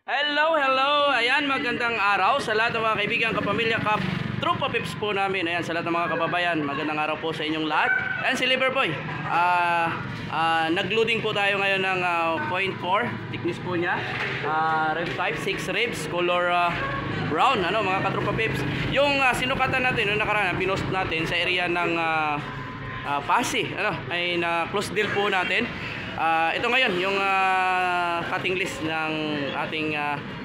Hello, hello! Ayan, magandang araw sa lahat ng mga kaibigan, kapamilya, Tropa Pips po namin. Ayan, sa lahat ng mga kababayan, magandang araw po sa inyong lahat. Ayan, si Liverboy. Nag-loading po tayo ngayon ng 0.4. Thickness po niya. Rib type, 6 ribs, color brown. Ano, mga Tropa Pips. Yung sinukatan natin, yung nakaraan, pinost natin sa area ng Pasig. Ano, ay na-close deal po natin. Ito ngayon yung cutting list ng ating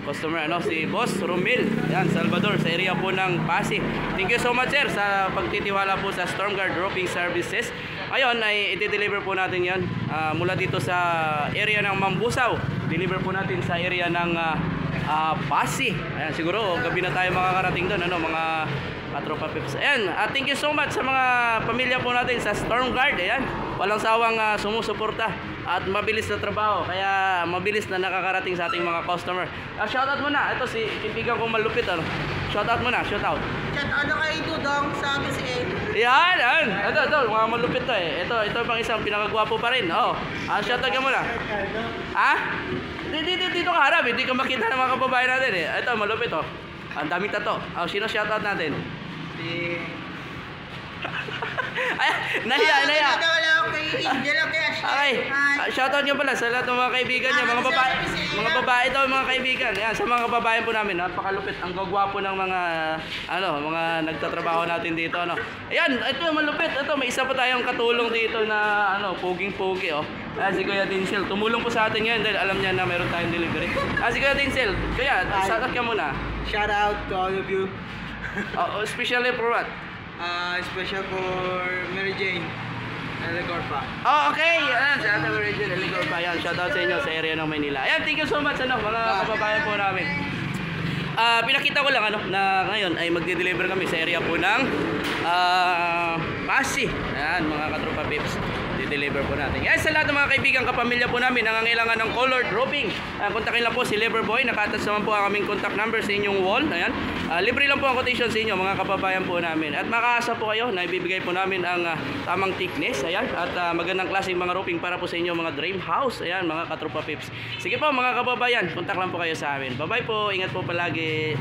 customer, ano, si Boss Romil, yan, Salvador, sa area po ng Pasig. Thank you so much, sir, sa pagtitiwala po sa Stormguard Roping Services. Ngayon ay i-deliver po natin yan mula dito sa area ng Mambusaw. Deliver po natin sa area ng Pasig. Ayan, siguro gabi na tayo makakarating doon, ano, mga Tropa Pips. Ayan, thank you so much sa mga pamilya po natin sa Stormguard. Ayan, walang sawang sumusuporta at mabilis na trabaho, kaya mabilis na nakakarating sa ating mga customer. Shoutout muna, ito si kaibigan kong malupit, ano. Shoutout muna, shoutout. Shoutout na kay Dudong sa BCA. Yan. Ito, mga malupit to eh. Ito pang isang pinakagwapo pa rin. Oh, shoutout ka muna. Ha? Dito ka harap, hindi ka makita ng mga kababayan natin eh. Ito, malupit oh. Ang dami tato. Sino shoutout natin? Si... Ay, nahiya. Okay, shoutout nyo pala sa lahat ng mga kaibigan niya, mga babae daw, mga kaibigan. Yan, sa mga kababayan po namin, napakalupit, ang gagwapo ng mga mga nagtatrabaho natin dito, ano. Ayan, ito malupit. Ito, may isa pa tayong katulong dito na puging-pugi, oh. Si Kuya Dinsel, tumulong po sa atin ngayon dahil alam niya na meron tayong delivery. Si Kuya Dinsel, Kuya, shoutout ka muna. Shoutout to all of you. Especially for what? Special for Mary Jane Eligorpa. Okay. Ayan, si Ate Mary Jane Eligorpa. Ayan, shoutout sa inyo sa area ng Maynila. Ayan, thank you so much, ano, mga kababayan po namin. Pinakita ko lang, ano, na ngayon ay magde-deliver kami sa area po ng Pasig. Ayan, mga Tropa Pips, di-deliver po natin. Ayan, sa lahat ng mga kaibigan, kapamilya po namin, nangangailangan ng colored roping, kontakin lang po si Liverboy. Naka-attach naman po ang aming contact number sa inyong wall. Ayan, libre lang po ang quotation sa inyo, mga kababayan po namin. At makaasa po kayo na ibibigay po namin ang tamang thickness. Ayan, at magandang klaseng mga roping para po sa inyo, mga dream house. Ayan, mga Tropa Pips. Sige po, mga kababayan, kontak lang po kayo sa amin. Bye-bye po, ingat po palagi.